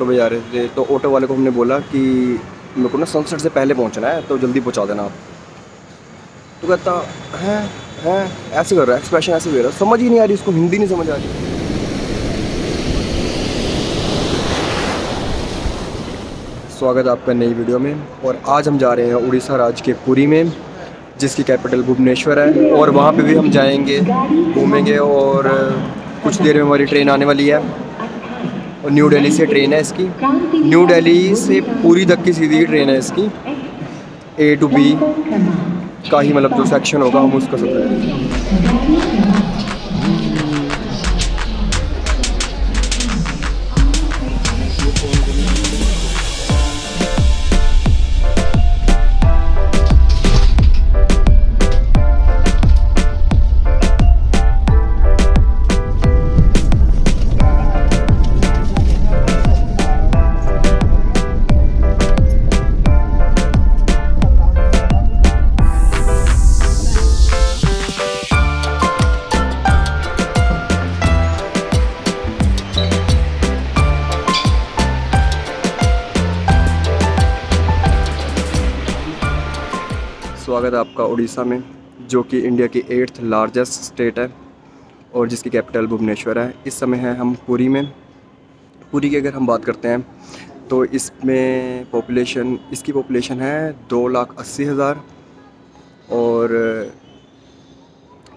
Auto में जा रहे थे, तो ऑटो वाले को हमने बोला कि मेरे को ना सनसेट से पहले पहुंचना है, तो जल्दी पहुंचा देना आप। तो कहता है ऐसे कर रहा है, एक्सप्रेशन ऐसे दे रहा है, समझ ही नहीं आ रही उसको, हिंदी नहीं समझ आ रही। स्वागत है आपका नई वीडियो में। और आज हम जा रहे हैं उड़ीसा राज्य के पुरी में, जिसकी कैपिटल भुवनेश्वर है। और वहाँ पे भी हम जाएंगे, घूमेंगे, और कुछ देर में हमारी ट्रेन आने वाली है। और न्यू दिल्ली से ट्रेन है इसकी, न्यू दिल्ली से पुरी तक की सीधी ट्रेन है इसकी। A to B का ही मतलब जो सेक्शन होगा हम उसका सब रहेंगे। स्वागत है आपका उड़ीसा में, जो कि इंडिया की 8th लार्जेस्ट स्टेट है और जिसकी कैपिटल भुवनेश्वर है। इस समय है हम पुरी में। पुरी की अगर हम बात करते हैं तो इसकी पॉपुलेशन है 2,80,000। और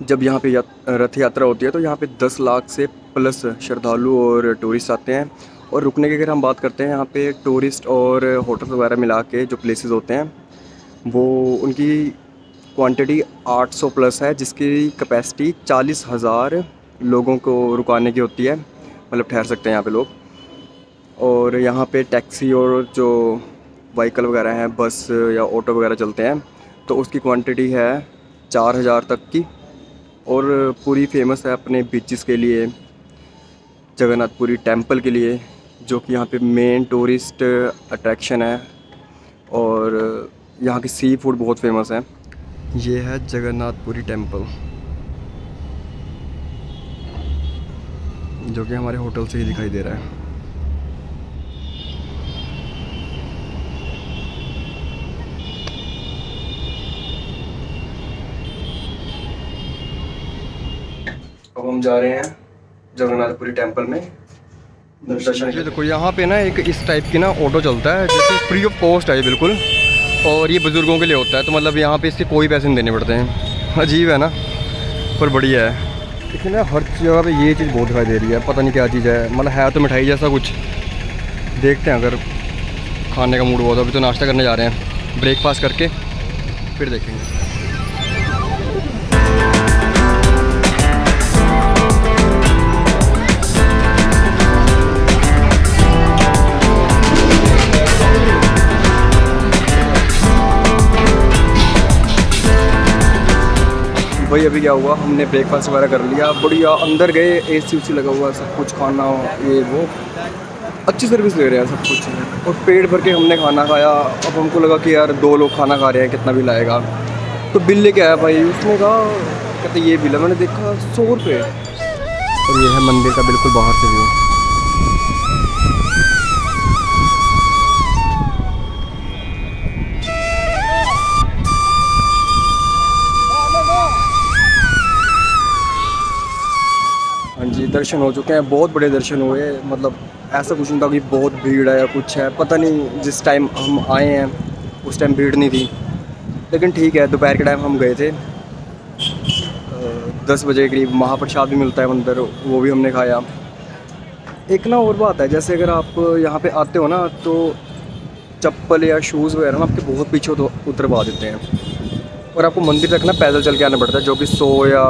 जब यहाँ पे रथ यात्रा होती है तो यहाँ पे 10 लाख से प्लस श्रद्धालु और टूरिस्ट आते हैं। और रुकने की अगर हम बात करते हैं, यहाँ पे टूरिस्ट और होटल वगैरह मिला के जो प्लेसेस होते हैं वो उनकी क्वांटिटी 800 प्लस है, जिसकी कैपेसिटी 40,000 लोगों को रुकाने की होती है, मतलब ठहर सकते हैं यहाँ पे लोग। और यहाँ पे टैक्सी और जो व्हीकल वगैरह हैं, बस या ऑटो वगैरह चलते हैं, तो उसकी क्वांटिटी है 4,000 तक की। और पूरी फेमस है अपने बीचेस के लिए, जगन्नाथपुरी टेम्पल के लिए, जो कि यहाँ पे मेन टूरिस्ट अट्रैक्शन है। और यहाँ की सी फूड बहुत फेमस है। ये है जगन्नाथपुरी टेम्पल, जो कि हमारे होटल से ही दिखाई दे रहा है। अब हम जा रहे हैं जगन्नाथपुरी टेम्पल में दर्शन। ये देखो यहाँ पे ना एक इस टाइप की ना ऑटो चलता है, जैसे फ्री ऑफ कॉस्ट है ये बिल्कुल। और ये बुज़ुर्गों के लिए होता है, तो मतलब यहाँ पे इसके कोई पैसे नहीं देने पड़ते हैं। अजीब है ना, पर बढ़िया है। लेकिन हर जगह पे ये चीज़ बहुत दिखाई दे रही है, पता नहीं क्या चीज़ है। मतलब है तो मिठाई जैसा कुछ, देखते हैं अगर खाने का मूड हुआ तो। अभी तो नाश्ता करने जा रहे हैं, ब्रेकफास्ट करके फिर देखेंगे। भाई अभी क्या हुआ, हमने ब्रेकफास्ट वगैरह कर लिया, बढ़िया। अंदर गए, AC लगा हुआ, सब कुछ खाना ये वो, अच्छी सर्विस दे रहे हैं सब कुछ। और पेट भर के हमने खाना खाया। अब हमको लगा कि यार 2 लोग खाना खा रहे हैं, कितना बिल आएगा। तो बिल लेके आया भाई, उसने कहा, कहते ये बिल है। मैंने देखा 100 रुपये। और ये है मंदिर का बिल्कुल बाहर से व्यू। हाँ जी, दर्शन हो चुके हैं, बहुत बड़े दर्शन हुए। मतलब ऐसा कुछ नहीं था कि बहुत भीड़ है या कुछ है, पता नहीं। जिस टाइम हम आए हैं उस टाइम भीड़ नहीं थी, लेकिन ठीक है। दोपहर के टाइम हम गए थे, 10 बजे के करीब। महाप्रसाद भी मिलता है अंदर, वो भी हमने खाया। एक ना और बात है, जैसे अगर आप यहाँ पे आते हो ना, तो चप्पल या शूज़ वगैरह ना आपके बहुत पीछे उतरवा देते हैं। और आपको मंदिर तक ना पैदल चल के आना पड़ता है, जो कि 100 या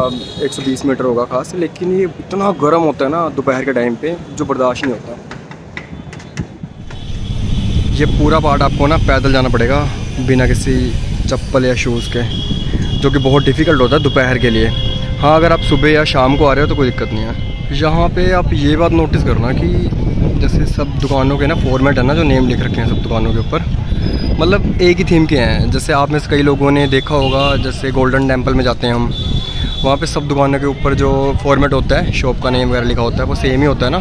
120 मीटर होगा खास। लेकिन ये इतना गर्म होता है ना दोपहर के टाइम पे, जो बर्दाश्त नहीं होता। ये पूरा पार्ट आपको ना पैदल जाना पड़ेगा, बिना किसी चप्पल या शूज़ के, जो कि बहुत डिफ़िकल्ट होता है दोपहर के लिए। हाँ, अगर आप सुबह या शाम को आ रहे हो तो कोई दिक्कत नहीं है। यहाँ पे आप ये बात नोटिस करना कि जैसे सब दुकानों के ना फॉर्मेट है ना, जो नेम लिख रखे हैं सब दुकानों के ऊपर, मतलब एक ही थीम के हैं। जैसे आप में से कई लोगों ने देखा होगा, जैसे गोल्डन टेम्पल में जाते हैं हम, वहाँ पे सब दुकानों के ऊपर जो फॉर्मेट होता है, शॉप का नेम वगैरह लिखा होता है, वो सेम ही होता है ना।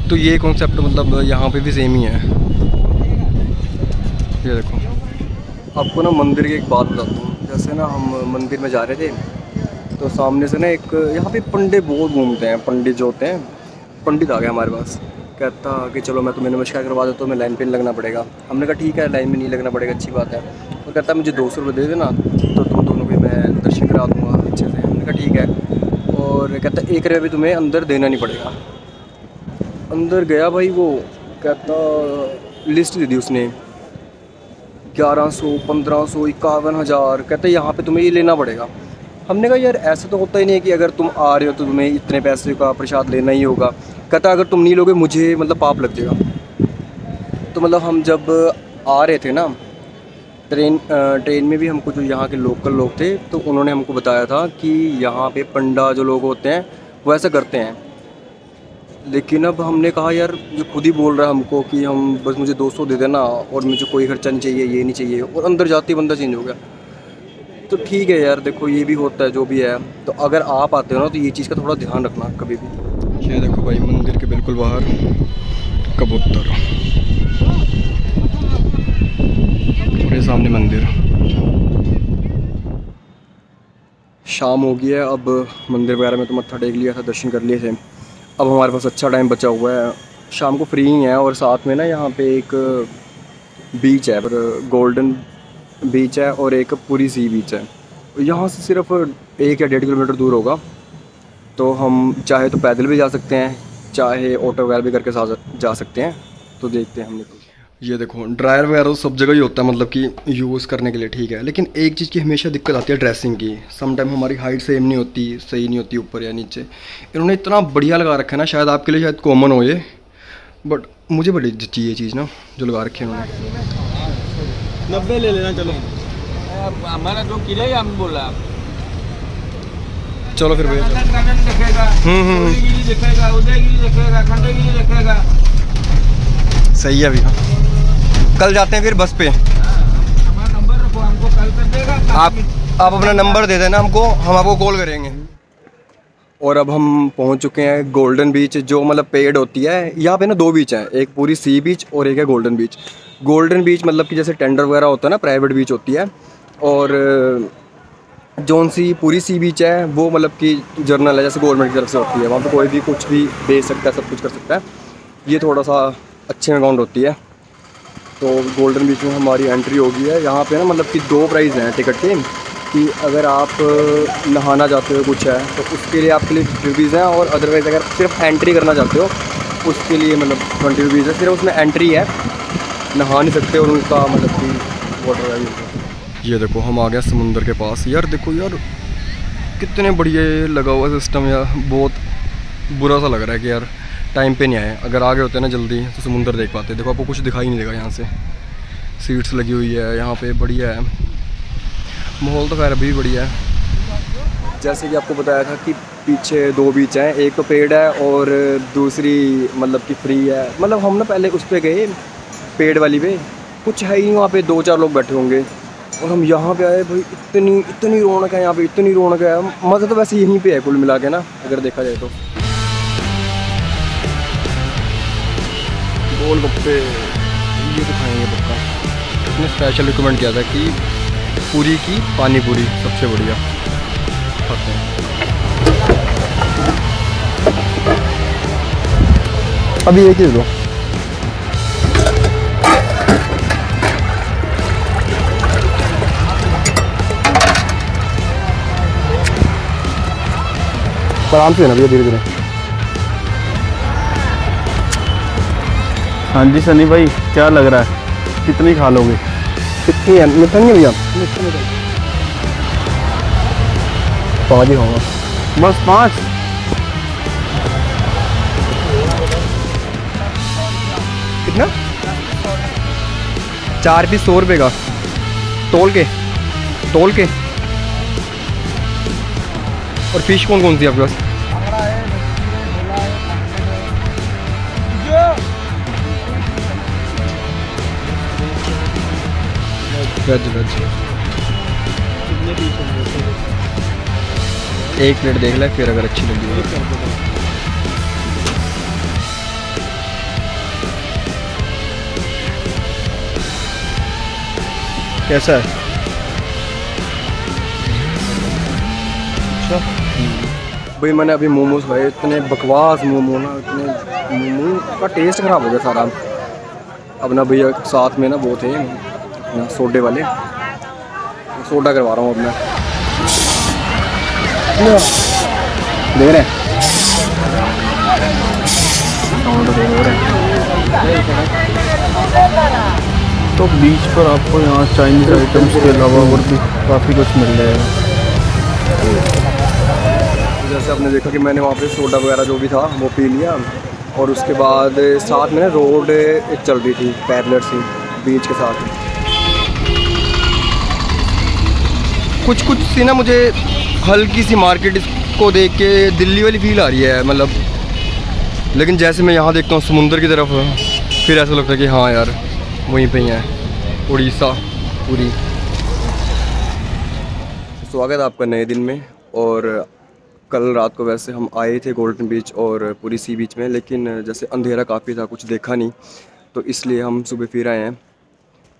तो ये कॉन्सेप्ट मतलब यहाँ पे भी सेम ही है। ये देखो, आपको ना मंदिर की एक बात बताता हूँ। जैसे ना हम मंदिर में जा रहे थे, तो सामने से ना एक यहाँ पे पंडित बहुत घूमते हैं। पंडित जो होते हैं, पंडित आ गया हमारे पास, कहता कि चलो मैं तुम्हें नमस्कार करवा देता हूँ, मैं लाइन पे नहीं लगना पड़ेगा। हमने कहा ठीक है, लाइन में नहीं लगना पड़ेगा, अच्छी बात है। और कहता मुझे 200 रुपये दे देना, तो तुम दोनों के मैं दर्शन करा दूँगा अच्छे से। हमने कहा ठीक है। और कहता 1 रुपया भी तुम्हें अंदर देना नहीं पड़ेगा। अंदर गया भाई, वो कहता लिस्ट दे दी उसने, 1100, 1500, 51,000। कहता यहाँ पे तुम्हें ये लेना पड़ेगा। हमने कहा यार ऐसा तो होता ही नहीं है कि अगर तुम आ रहे हो तो तुम्हें इतने पैसे का प्रसाद लेना ही होगा। कहता अगर तुम नहीं लोगे मुझे मतलब पाप लग जाएगा। तो मतलब हम जब आ रहे थे ना ट्रेन में भी हमको जो यहाँ के लोकल लोग थे, तो उन्होंने हमको बताया था कि यहाँ पे पंडा जो लोग होते हैं वो ऐसा करते हैं। लेकिन अब हमने कहा यार ये खुद ही बोल रहा है हमको कि हम बस मुझे 200 दे देना और मुझे कोई खर्चा नहीं चाहिए, ये नहीं चाहिए, और अंदर जाते ही बंदा चेंज हो गया। तो ठीक है यार, देखो ये भी होता है जो भी है। तो अगर आप आते हो ना तो ये चीज़ का थोड़ा ध्यान रखना कभी भी। ये देखो भाई, मंदिर के बिल्कुल बाहर कबूतर, मेरे सामने मंदिर। शाम हो गई है, अब मंदिर वगैरह में तो मत्था टेक लिया था, दर्शन कर लिए थे। अब हमारे पास अच्छा टाइम बचा हुआ है, शाम को फ्री ही है। और साथ में ना यहाँ पे एक बीच है, पर गोल्डन बीच है, और एक पूरी सी बीच है। यहाँ से सिर्फ 1 या 1.5 किलोमीटर दूर होगा। तो हम चाहे तो पैदल भी जा सकते हैं, चाहे ऑटो वगैरह भी करके जा सकते हैं। तो देखते हैं हम निकल। ये देखो, ड्रायर वगैरह तो सब जगह ही होता है, मतलब कि यूज़ करने के लिए ठीक है। लेकिन एक चीज़ की हमेशा दिक्कत आती है, ड्रेसिंग की। सम टाइम हमारी हाइट सेम नहीं होती, सही नहीं होती ऊपर या नीचे। इन्होंने इतना बढ़िया लगा रखा है ना, शायद आपके लिए शायद कॉमन हो ये, बट मुझे बड़ी जची ये चीज़ ना जो लगा रखी है उन्होंने। 90 ले लेना, चलो हमारा जो किले हम बोला, चलो फिर भैया दिखेगा, दिखेगा, उदयगिरी दिखेगा, खंडगिरी दिखेगा। सही है भैया, कल जाते हैं फिर बस पे। हमारा नंबर रखो, हमको कॉल कर देगा। आप अपना नंबर दे देना हमको, हम आपको कॉल करेंगे। और अब हम पहुंच चुके हैं गोल्डन बीच, जो मतलब पेड होती है। यहाँ पे ना 2 बीच हैं, एक पूरी सी बीच और एक है गोल्डन बीच। गोल्डन बीच मतलब कि जैसे टेंडर वगैरह होता है ना, प्राइवेट बीच होती है। और जौन सी पूरी सी बीच है वो मतलब कि जर्नल है, जैसे गवर्नमेंट की तरफ से होती है। वहाँ पे कोई भी कुछ भी बेच सकता है, सब कुछ कर सकता है। ये थोड़ा सा अच्छे अमाउंट होती है। तो गोल्डन बीच में हमारी एंट्री हो गई है। यहाँ पे ना मतलब कि 2 प्राइस हैं टिकट के, कि अगर आप नहाना चाहते हो कुछ है तो उसके लिए आपके लिए 50 रुपीज़ हैं, और अदरवाइज़ अगर सिर्फ एंट्री करना चाहते हो उसके लिए मतलब 20 रुपीज़ है। सिर्फ उसमें एंट्री है, नहा नहीं सकते, और उनका मतलब कि वाटर राइड होता है। ये देखो, हम आ गए समुंदर के पास। यार देखो यार, कितने बढ़िया लगा हुआ सिस्टम यार। बहुत बुरा सा लग रहा है कि यार टाइम पे नहीं आए। अगर आ गए होते ना जल्दी तो समुंदर देख पाते। देखो आपको कुछ दिखाई नहीं देगा यहाँ से। सीट्स लगी हुई है यहाँ पे, बढ़िया है माहौल। तो खैर अभी भी बढ़िया है। जैसे कि आपको बताया था कि पीछे 2 बीच हैं, एक तो पेड है और दूसरी मतलब कि फ्री है। मतलब हम ना पहले उस पर गए, पेड वाली पे, कुछ है ही वहाँ पे 2-4 लोग बैठे होंगे, और हम यहाँ पे आए भाई, इतनी रौनक है यहाँ पे, इतनी रौनक है। मज़ा तो वैसे यहीं पे है कुल मिला के ना, अगर देखा जाए तो। गोलगप्पे ये तो खाएंगे पक्का। इसने स्पेशल रिकमेंड किया था कि पूरी की पानी पूरी सबसे बढ़िया खाते हैं। अभी एक ही दो। आराम से ना भैया, धीरे धीरे। हाँ जी सनी भाई, क्या लग रहा है, कितनी खा लोगे? कितनी है मिठा नहीं भैया? 5 ही खाऊंगा बस 5। कितना? 4 पीस 100 रुपये का, तोल के। और फिश कौन कौन सी है आपके पास? वेज। एक प्लेट देख ले, फिर अगर अच्छी लगी कैसा है? अच्छा, भाई मैंने अभी मोमोज खाए, इतने बकवास मोमो ना, इतने मोमो का टेस्ट ख़राब हो गया सारा। अब ना भैया साथ में ना वो थे ना सोडे वाले, सोडा करवा रहा हूँ अब मैं। देख रहे हैं तो बीच पर आपको यहाँ चाइनीज़ आइटम्स के अलावा और भी काफ़ी कुछ मिल जाएगा। जैसे आपने देखा कि मैंने वहाँ पे सोडा वगैरह जो भी था वो पी लिया, और उसके बाद साथ में ना रोड एक चल रही थी पैरेलल सी बीच के साथ। कुछ सी ना मुझे हल्की सी मार्केट को देख के दिल्ली वाली फील आ रही है मतलब, लेकिन जैसे मैं यहाँ देखता हूँ समुंदर की तरफ, फिर ऐसा लगता है कि हाँ यार वहीं पे ही है, उड़ीसा पूरी। स्वागत है आपका नए दिन में। और कल रात को वैसे हम आए थे गोल्डन बीच और पूरी सी बीच में, लेकिन जैसे अंधेरा काफ़ी था, कुछ देखा नहीं, तो इसलिए हम सुबह फिर आए हैं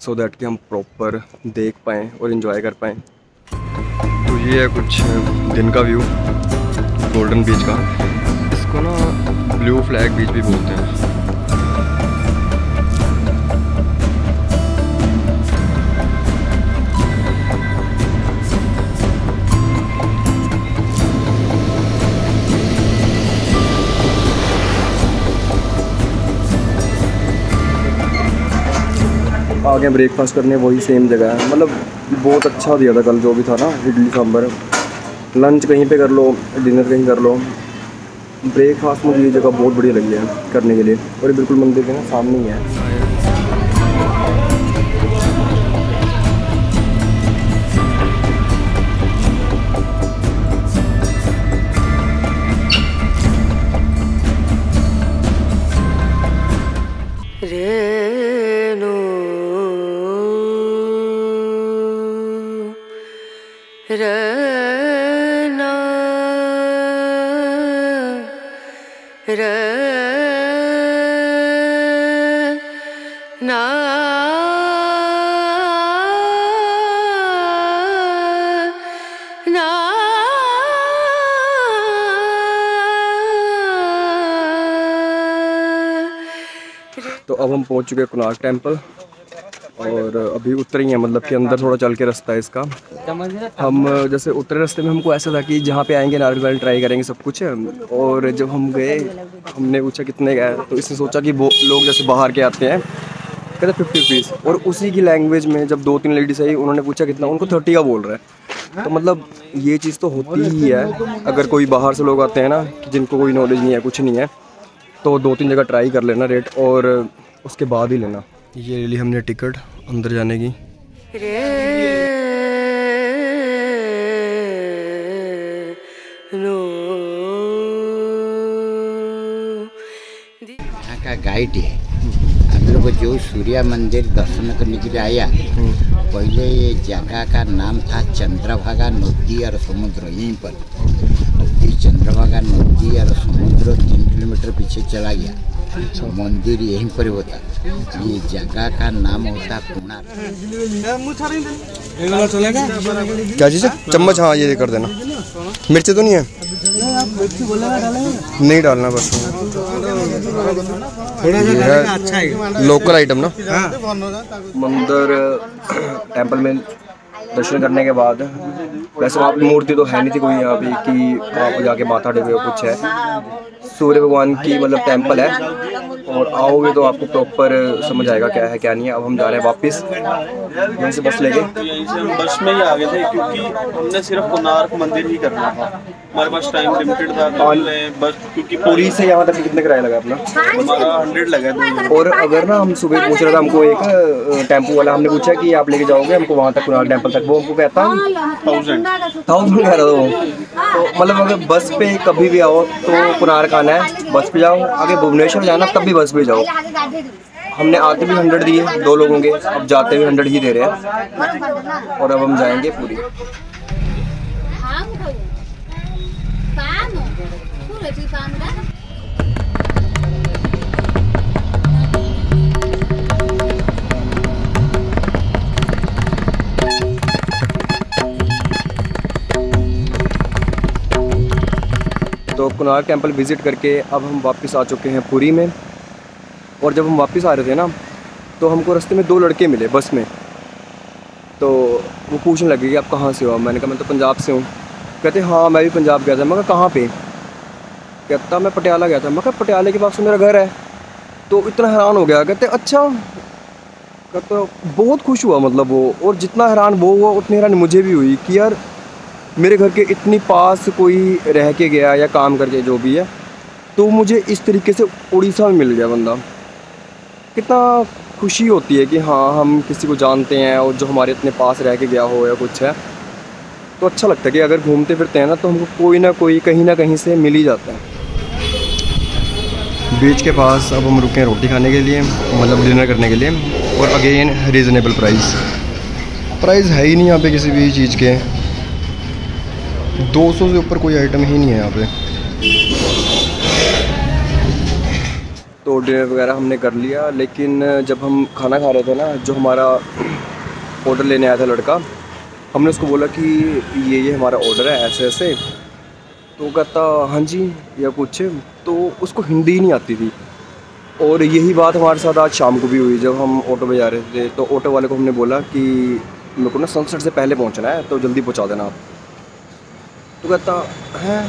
सो दैट कि हम प्रॉपर देख पाएँ और इन्जॉय कर पाएँ। तो ये है कुछ दिन का व्यू गोल्डन बीच का। इसको ना ब्लू फ्लैग बीच भी बोलते हैं। आगे ब्रेकफास्ट करने वही सेम जगह है, मतलब बहुत अच्छा दिया था कल जो भी था ना, इडली सांभर। लंच कहीं पे कर लो, डिनर कहीं कर लो, ब्रेकफास्ट मुझे ये जगह बहुत बढ़िया लगी है करने के लिए। और ये बिल्कुल मंदिर के ना सामने ही है। तो अब हम पहुंच चुके हैं कोणार्क टेम्पल, और अभी उतर ही हैं, मतलब कि अंदर थोड़ा चल के रास्ता है इसका। हम जैसे उतरे रास्ते में हमको ऐसा था कि जहाँ पे आएंगे नारियल वारियल ट्राई करेंगे सब कुछ, और जब हम गए हमने पूछा कितने का है, तो इसने सोचा कि वो लोग जैसे बाहर के आते हैं कहते 50 रुपीज़, और उसी की लैंग्वेज में जब 2-3 लेडीज आई उन्होंने पूछा कितना, उनको 30 का बोल रहा है। तो मतलब ये चीज़ तो होती ही है, अगर कोई बाहर से लोग आते हैं ना जिनको कोई नॉलेज नहीं है, कुछ नहीं है, तो 2-3 जगह ट्राई कर लेना रेट, और उसके बाद ही लेना। ये ले ली हमने टिकट अंदर जाने की। यहाँ का गाइड है, हम लोग जो सूर्य मंदिर दर्शन करने के लिए आया, पहले ये जगह का नाम था चंद्रभागा नदी और समुद्र। यहीं पर चंद्रभागा नदी और समुद्र 3 किलोमीटर पीछे चला गया, मंदिर यहीं पर होता। ये जगह का नाम होता कोणार्क। क्या चीज़ है? चम्मच, हाँ ये कर देना। मिर्ची तो नहीं है? नहीं डालना बस। ये है लोकल आइटम ना। मंदिर टेम्पल में दर्शन करने के बाद, वैसे वहाँ पे मूर्ति तो है नहीं थी कोई यहाँ पे कि वहाँ पे जाके माथा टेके कुछ है। सूर्य भगवान की मतलब टेम्पल है, और आओगे तो आपको प्रॉपर समझ आएगा क्या है क्या नहीं है। अब हम जा रहे हैं वापस यहीं से बस लेके। यहीं से हम बस में ही आ गए थे, क्योंकि हमने सिर्फ कोणार्क मंदिर ही करना था, हमारे पास टाइम लिमिटेड था, तो बस क्योंकि पूरी से यहाँ तक कितने किराया लगा अपना? हमारा 100 लगा। और अगर ना हम सुबह पूछ रहे थे, हमको एक टेम्पो वाला हमने पूछा कि आप लेके जाओगे हमको वहाँ तक कोणार्क टेम्पल तक, वो हमको कहता 1000 कह रहा था वो। तो मतलब अगर बस पे कभी भी आओ तो कोणार्क आना है, बस पे जाओ, आगे भुवनेश्वर जाना तब भी बस पे जाओ। हमने आते भी 100 दिए 2 लोगों के, अब जाते भी 100 ही दे रहे हैं, और अब हम जाएंगे पूरी। कोणार्क टेम्पल विज़िट करके अब हम वापस आ चुके हैं पुरी में। और जब हम वापस आ रहे थे ना, तो हमको रास्ते में 2 लड़के मिले बस में। तो वो पूछने लगे कि आप कहाँ से हो। मैंने कहा मैं तो पंजाब से हूँ। कहते हाँ मैं भी पंजाब गया था। मैं कहा कहाँ पे? कहता मैं पटियाला गया था। मैं कहा पटियाले के पास मेरा घर है। तो इतना हैरान हो गया। कहते अच्छा। कहता बहुत खुश हुआ मतलब वो, और जितना हैरान वो हुआ उतनी हैरान मुझे भी हुई कि यार मेरे घर के इतनी पास कोई रह के गया या काम करके जो भी है, तो मुझे इस तरीके से उड़ीसा में मिल गया बंदा। कितना खुशी होती है कि हाँ हम किसी को जानते हैं और जो हमारे इतने पास रह के गया हो या कुछ है, तो अच्छा लगता है कि अगर घूमते फिरते हैं ना तो हमको कोई ना कोई कहीं ना कहीं से मिल ही जाता है। बीच के पास अब हम रुके हैं रोटी खाने के लिए, मतलब डिनर करने के लिए। और अगेन रीज़नेबल प्राइस है ही नहीं यहाँ पे किसी भी चीज़ के। 200 से ऊपर कोई आइटम ही नहीं है यहाँ पे। तो डिनर वगैरह हमने कर लिया, लेकिन जब हम खाना खा रहे थे ना, जो हमारा ऑर्डर लेने आया था लड़का, हमने उसको बोला कि ये हमारा ऑर्डर है ऐसे ऐसे। तो कहता हाँ जी या कुछ, तो उसको हिंदी नहीं आती थी। और यही बात हमारे साथ आज शाम को भी हुई। जब हम ऑटो में जा रहे थे तो ऑटो वाले को हमने बोला कि मेरे को ना सनसेट से पहले पहुंचना है, तो जल्दी पहुंचा देना आप। तो कहता हैं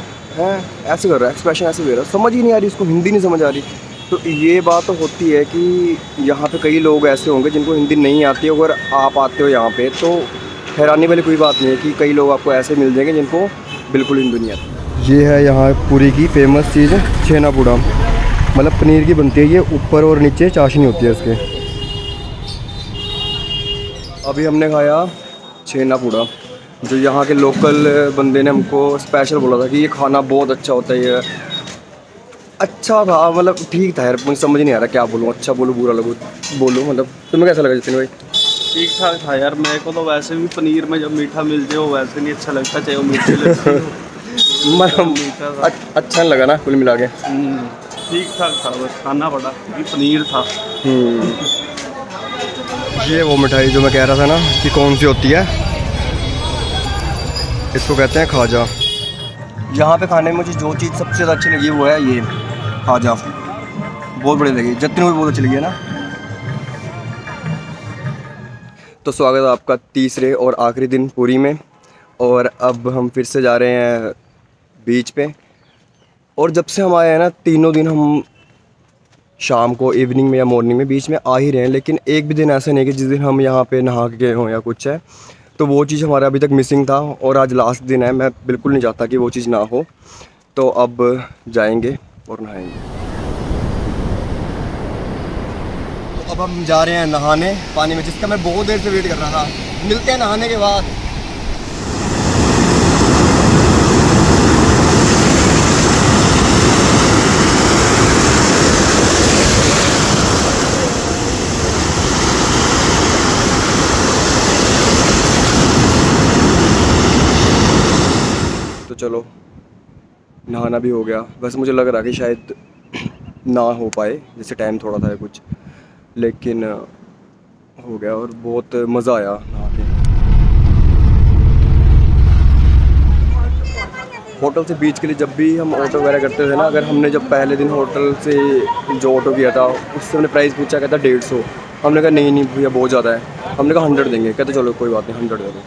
ऐसे कर रहा है, एक्सप्रेशन ऐसे दे रहा है, समझ ही नहीं आ रही उसको, हिंदी नहीं समझ आ रही। तो ये बात तो होती है कि यहाँ पे कई लोग ऐसे होंगे जिनको हिंदी नहीं आती। अगर आप आते हो यहाँ पे तो हैरानी वाली कोई बात नहीं है कि कई लोग आपको ऐसे मिल जाएंगे जिनको बिल्कुल हिंदी नहीं आती। ये है यहाँ पुरी की फेमस चीज़ छेना पूड़ा, मतलब पनीर की बनती है ये, ऊपर और नीचे चाशनी होती है इसके। अभी हमने खाया छेना पूड़ा, जो यहाँ के लोकल बंदे ने हमको स्पेशल बोला था कि ये खाना बहुत अच्छा होता है। ये अच्छा था, मतलब ठीक था यार, मुझे समझ नहीं आ रहा क्या बोलूँ, अच्छा बोलूँ बुरा बोलूँ। मतलब तुम्हें कैसा लगा जितिन भाई? ठीक ठाक था यार। मेरे को तो वैसे भी पनीर में जब मीठा मिल जाए वो वैसे नहीं अच्छा लगता, चाहे वो मीठे लगती हो। मीठा था, अच्छा नहीं लगा ना कुल मिला के। ठीक ठाक था, बस खाना पड़ा कि पनीर था। ये वो मिठाई जो मैं कह रहा था ना कि कौन सी होती है, इसको कहते हैं खाजा। यहाँ पे खाने में मुझे जो चीज़ सबसे ज़्यादा अच्छी लगी वो है ये खाजा, बहुत बड़ी लगी। जतिन को भी बहुत अच्छी लगी है ना। तो स्वागत है आपका तीसरे और आखिरी दिन पुरी में, और अब हम फिर से जा रहे हैं बीच पे। और जब से हम आए हैं ना, तीनों दिन हम शाम को, इवनिंग में या मॉर्निंग में बीच में आ ही रहे हैं, लेकिन एक भी दिन ऐसा नहीं है कि जिस दिन हम यहाँ पे नहा के गए हों या कुछ है। तो वो चीज़ हमारा अभी तक मिसिंग था, और आज लास्ट दिन है। मैं बिल्कुल नहीं चाहता कि वो चीज़ ना हो। तो अब जाएंगे और नहाएंगे। तो अब हम जा रहे हैं नहाने पानी में, जिसका मैं बहुत देर से वेट कर रहा था। मिलते हैं नहाने के बाद। तो चलो नहाना भी हो गया। वैसे मुझे लग रहा कि शायद ना हो पाए, जैसे टाइम थोड़ा था कुछ, लेकिन हो गया और बहुत मज़ा आया नहा के। होटल से बीच के लिए जब भी हम ऑटो वगैरह करते थे ना, अगर हमने जब पहले दिन होटल से जो ऑटो किया था उससे हमने प्राइस पूछा, कहता 150। हमने कहा नहीं भैया बहुत ज़्यादा है। हमने कहा 100 देंगे। कहते चलो कोई बात नहीं 100 दे दो।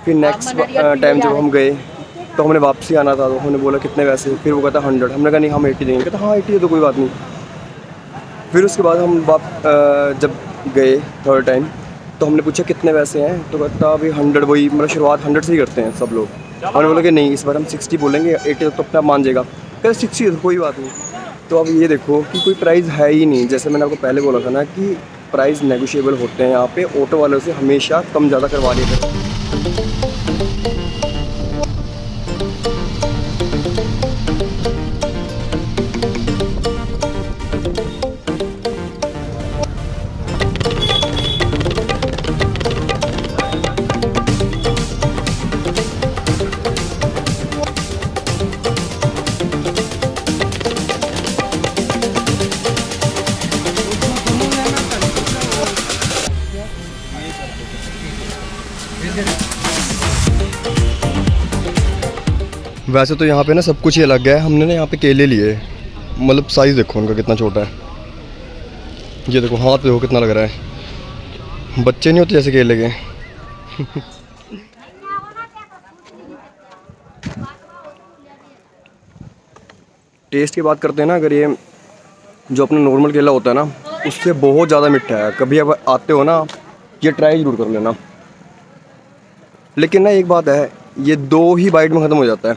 फिर नेक्स्ट टाइम जब हम गए तो हमने वापसी आना था, तो हमने बोला कितने पैसे, फिर वो कहता 100। हमने कहा नहीं हम 80 देंगे। कहता हाँ 80 है तो कोई बात नहीं। फिर उसके बाद हम जब गए थर्ड टाइम तो हमने पूछा कितने पैसे हैं, तो कहता अभी 100, वही मतलब शुरुआत 100 से ही करते हैं सब लोग। हमने बोला कि नहीं इस बार हम 60 बोलेंगे, 80 तो अपने आप मान जाएगा। कहते 60 है तो कोई बात नहीं। तो अब ये देखो कि कोई प्राइस है ही नहीं। जैसे मैंने आपको पहले बोला था ना कि प्राइस नेगोशिएबल होते हैं यहाँ पे, ऑटो वालों से हमेशा कम ज़्यादा करवा लिया करते हैं। वैसे तो यहाँ पे ना सब कुछ ही अलग है। हमने ना यहाँ पे केले लिए, मतलब साइज़ देखो उनका कितना छोटा है। ये देखो हाथ देखो कितना लग रहा है, बच्चे नहीं होते जैसे केले के। टेस्ट की बात करते हैं ना, अगर ये जो अपना नॉर्मल केला होता है ना, उससे बहुत ज़्यादा मीठा है। कभी अब आते हो ना, ये ट्राई जरूर कर लेना। लेकिन ना एक बात है, ये 2 ही बाइट में ख़त्म हो जाता है,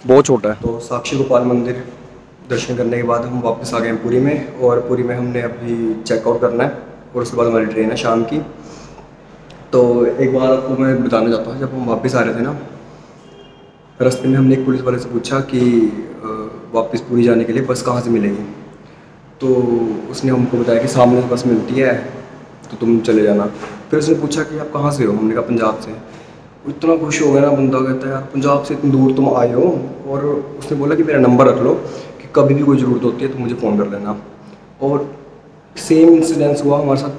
बहुत छोटा है। तो साक्षी गोपाल मंदिर दर्शन करने के बाद हम वापस आ गए हैं पुरी में, और पुरी में हमने अभी चेकआउट करना है और उसके बाद हमारी ट्रेन है शाम की। तो एक बार आपको मैं बताना चाहता हूँ, जब हम वापस आ रहे थे ना, रास्ते में हमने एक पुलिस वाले से पूछा कि वापस पुरी जाने के लिए बस कहाँ से मिलेगी। तो उसने हमको बताया कि सामने बस मिलती है, तो तुम चले जाना। फिर उसने पूछा कि आप कहाँ से हो, हमने कहा पंजाब से। इतना खुश हो गया ना बंदा, कहता है यार पंजाब से इतनी दूर तुम आए हो। और उसने बोला कि मेरा नंबर रख लो, कि कभी भी कोई ज़रूरत होती है तो मुझे फ़ोन कर लेना। और सेम इंसिडेंस हुआ हमारे साथ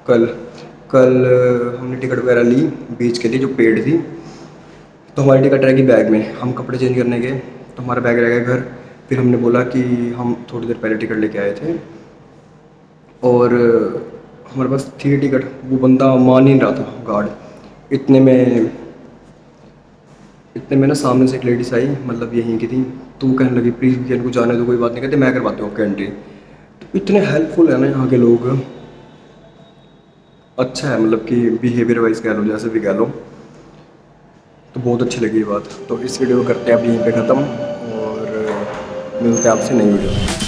कल हमने टिकट वगैरह ली बीच के लिए जो पेड थी। तो हमारी टिकट रहेगी बैग में, हम कपड़े चेंज करने गए तो हमारा बैग रह गया घर। फिर हमने बोला कि हम थोड़ी देर पहले टिकट लेके आए थे और हमारे पास थी टिकट, वो बंदा मान ही नहीं रहा था गार्ड। इतने में ना सामने से एक लेडीज आई, मतलब यहीं की थी, तो वो कहने लगी प्लीज़ भैया इनको जाने दो, कोई बात नहीं, कहते मैं करवाती हूँ आपकी एंट्री। तो इतने हेल्पफुल है ना यहाँ के लोग, अच्छा है, मतलब कि बिहेवियर वाइज कह लो, जैसे भी कह लो, तो बहुत अच्छी लगी ये बात। तो इस वीडियो को करते हैं अब यहीं पे ख़त्म और मिलते हैं आपसे नई वीडियो में।